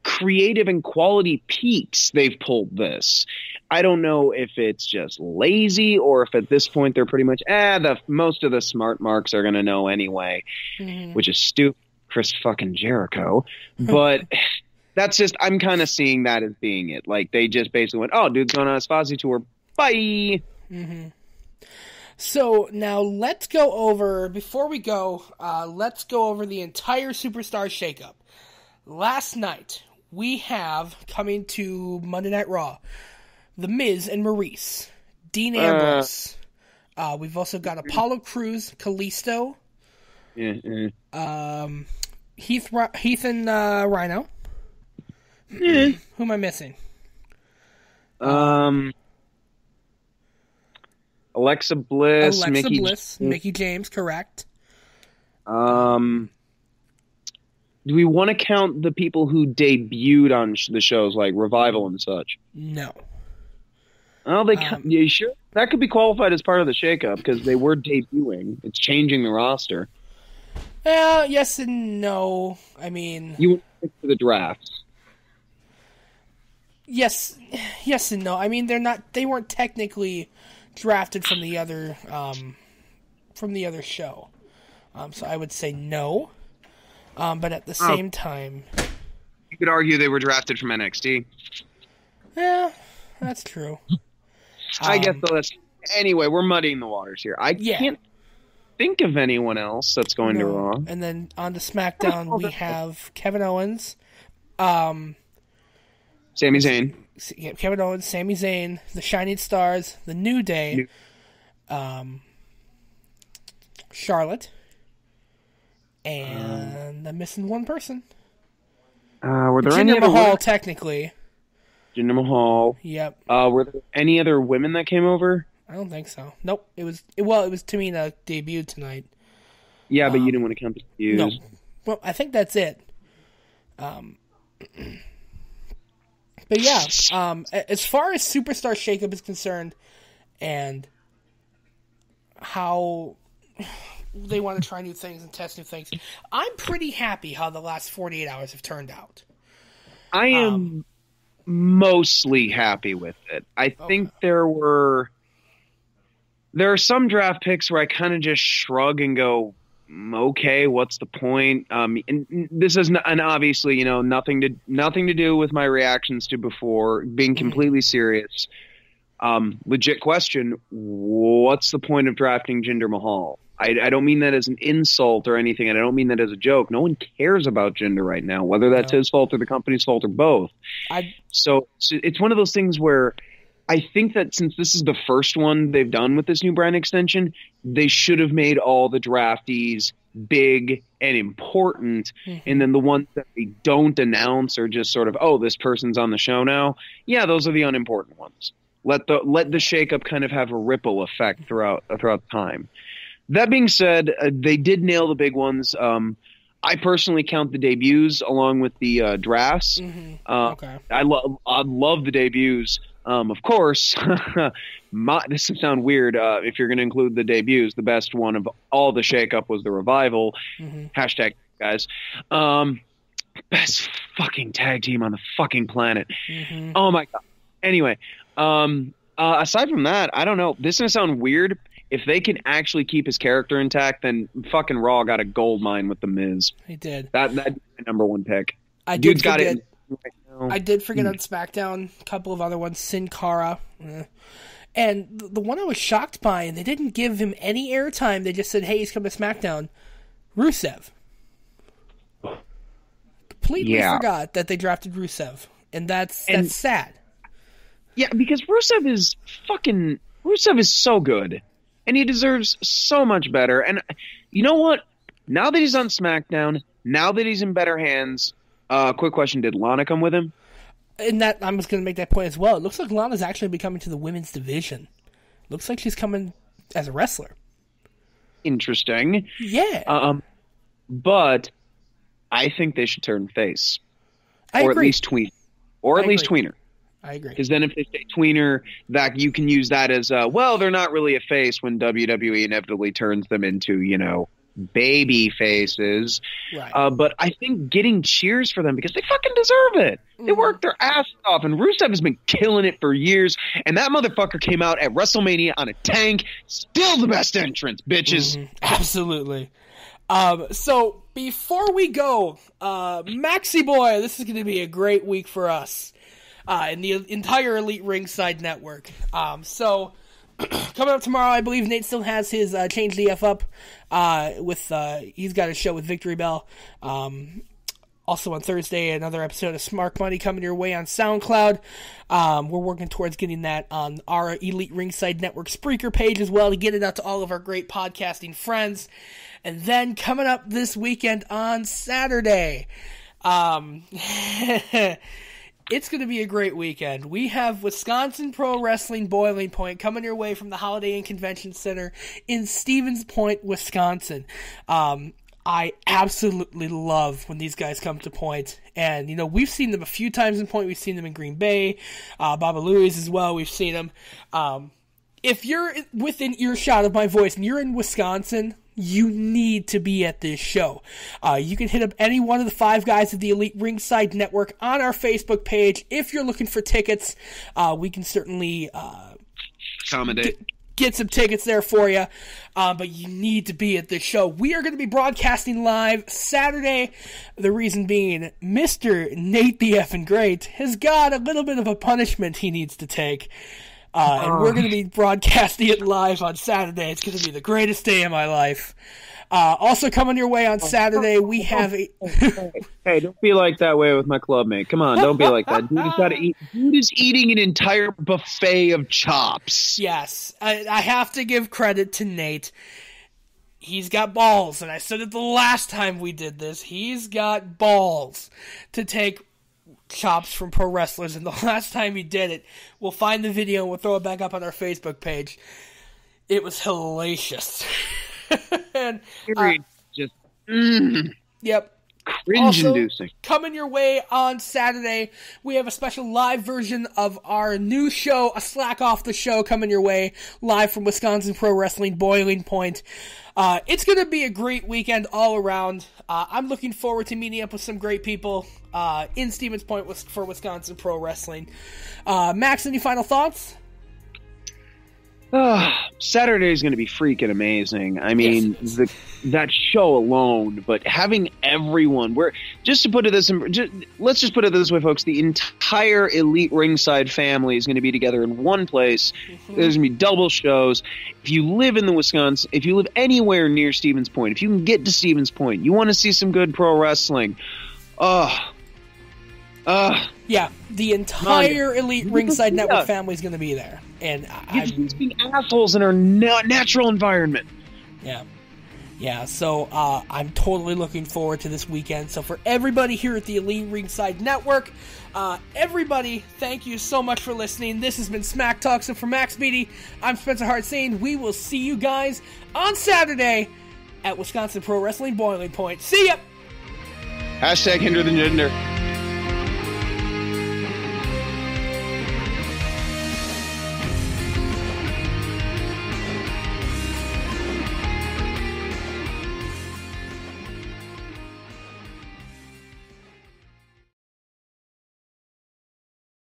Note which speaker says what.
Speaker 1: creative and quality peaks they've pulled this. I don't know if it's just lazy or if at this point they're pretty much, most of the smart marks are going to know anyway, which is stupid. Chris fucking Jericho. But that's just, I'm kind of seeing that as being it. Like, they just basically went, oh, dude's going on a Spazzy tour. Bye!
Speaker 2: So, now let's go over, before we go, let's go over the entire Superstar Shake-up. Last night, we have, coming to Monday Night Raw, The Miz and Maurice, Dean Ambrose. We've also got Apollo Crews, Kalisto, Heath and Rhino. Who am I missing?
Speaker 1: Alexa Bliss,
Speaker 2: Mickey James, correct.
Speaker 1: Do we want to count the people who debuted on the shows like Revival and such?
Speaker 2: No.
Speaker 1: Oh, you sure? That could be qualified as part of the shakeup because they were debuting. It's changing the roster.
Speaker 2: Yes and no. I mean,
Speaker 1: you want to stick to the drafts.
Speaker 2: Yes and no. I mean, they weren't technically drafted from the other show. So I would say no. But at the same time,
Speaker 1: you could argue they were drafted from NXT.
Speaker 2: Yeah, that's true.
Speaker 1: I guess so. Anyway, we're muddying the waters here. I can't think of anyone else that's going to Raw.
Speaker 2: And then on to SmackDown, we have Kevin Owens, Sami
Speaker 1: Zayn.
Speaker 2: Kevin Owens, Sami Zayn, the Shining Stars, the New Day, Charlotte, and I'm missing one person.
Speaker 1: Were there
Speaker 2: Jinder
Speaker 1: any
Speaker 2: Mahal,
Speaker 1: other
Speaker 2: technically.
Speaker 1: Jinder Mahal.
Speaker 2: Yep.
Speaker 1: Were there any other women that came over?
Speaker 2: I don't think so. Nope. It was Tamina debuted tonight.
Speaker 1: Yeah, but you didn't want to count the debuts.
Speaker 2: No. Well, I think that's it. But yeah, as far as Superstar Shake-up is concerned, and how they want to try new things and test new things, I'm pretty happy how the last 48 hours have turned out.
Speaker 1: I am mostly happy with it. I think there are some draft picks where I kind of just shrug and go, okay, what's the point? And this is obviously, nothing to do with my reactions to before. Being completely serious, legit question: what's the point of drafting Jinder Mahal? I don't mean that as an insult or anything, and I don't mean that as a joke. No one cares about Jinder right now, whether that's his fault or the company's fault or both. So it's one of those things where I think that since this is the first one they've done with this new brand extension, they should have made all the draftees big and important, and then the ones that they don't announce are just sort of, oh, this person's on the show now. Yeah, those are the unimportant ones. Let the shakeup kind of have a ripple effect throughout time. That being said, they did nail the big ones. I personally count the debuts along with the drafts.
Speaker 2: Okay.
Speaker 1: I love the debuts. Of course, this would sound weird if you're going to include the debuts. The best one of all the shakeup was the Revival. Hashtag guys. Best fucking tag team on the fucking planet. Oh my god. Anyway, aside from that, I don't know. This is going to sound weird. If they can actually keep his character intact, then fucking Raw got a gold mine with The Miz.
Speaker 2: He did.
Speaker 1: That's my number one pick.
Speaker 2: Dude's got it. I did forget on SmackDown a couple of other ones. Sin Cara. And the one I was shocked by, and they didn't give him any airtime. They just said, hey, he's coming to SmackDown. Rusev. Completely forgot that they drafted Rusev. And that's sad.
Speaker 1: Yeah, because Rusev is so good. And he deserves so much better. And you know what? Now that he's on SmackDown, now that he's in better hands, quick question, did Lana come with him?
Speaker 2: And that I was going to make that point as well. It looks like Lana's actually be coming to the women's division. Looks like she's coming as a wrestler.
Speaker 1: Interesting.
Speaker 2: Yeah.
Speaker 1: But I think they should turn face.
Speaker 2: I agree.
Speaker 1: At least tween. Or at least tweener.
Speaker 2: I agree.
Speaker 1: Because then if they say tweener, that you can use that as, well, they're not really a face when WWE inevitably turns them into, baby faces.
Speaker 2: Right.
Speaker 1: But I think getting cheers for them because they fucking deserve it. They worked their ass off, and Rusev has been killing it for years, and that motherfucker came out at WrestleMania on a tank. Still the best entrance, bitches.
Speaker 2: Absolutely. So before we go, Maxi Boy, this is going to be a great week for us in the entire Elite Ringside Network. So coming up tomorrow, I believe Nate still has his Change the F up with he's got a show with Victory Bell. Also on Thursday, another episode of Smart Money coming your way on SoundCloud. We're working towards getting that on our Elite Ringside Network Spreaker page as well to get it out to all of our great podcasting friends. And then coming up this weekend on Saturday, it's going to be a great weekend. We have Wisconsin Pro Wrestling Boiling Point coming your way from the Holiday Inn Convention Center in Stevens Point, Wisconsin. I absolutely love when these guys come to Point. And, you know, we've seen them a few times in Point. We've seen them in Green Bay, Baba Louie's as well. We've seen them. If you're within earshot of my voice and you're in Wisconsin, you need to be at this show. You can hit up any one of the 5 guys of the Elite Ringside Network on our Facebook page. If you're looking for tickets, we can certainly
Speaker 1: accommodate.
Speaker 2: Get some tickets there for you, but you need to be at this show. We are going to be broadcasting live Saturday. The reason being, Mr. Nate the Effing Great has got a little bit of a punishment he needs to take. And we're going to be broadcasting it live on Saturday. It's going to be the greatest day of my life. Also coming your way on Saturday, we have a...
Speaker 1: Hey, don't be like that way with my club mate. Come on, don't be like that. Dude has got to eat. Dude is eating an entire buffet of chops.
Speaker 2: Yes, I have to give credit to Nate. He's got balls, and I said it the last time we did this. He's got balls to take chops from pro wrestlers, and the last time he did it, we'll find the video and we'll throw it back up on our Facebook page. It was hellacious. And
Speaker 1: just
Speaker 2: yep.
Speaker 1: Cringe-inducing.
Speaker 2: Also, coming your way on Saturday, we have a special live version of our new show, a Slack Off the Show, coming your way live from Wisconsin Pro Wrestling Boiling Point. It's going to be a great weekend all around. I'm looking forward to meeting up with some great people in Stevens Point for Wisconsin Pro Wrestling. Max, any final thoughts?
Speaker 1: Saturday is going to be freaking amazing. I mean, yes. That show alone, but having everyone, let's just put it this way, folks. The entire Elite Ringside family is going to be together in one place. Mm-hmm. There's going to be double shows. If you live in if you live anywhere near Stevens Point, if you can get to Stevens Point, you want to see some good pro wrestling.
Speaker 2: Yeah, the entire Elite Ringside Network family is going to be there. And
Speaker 1: I'm being assholes in our natural environment.
Speaker 2: Yeah. So I'm totally looking forward to this weekend. So for everybody here at the Elite Ringside Network, everybody, thank you so much for listening. This has been SmackTalk. So for Max Beattie, I'm Spencer Hart saying we will see you guys on Saturday at Wisconsin Pro Wrestling Boiling Point. See ya!
Speaker 1: #HinderThanGender.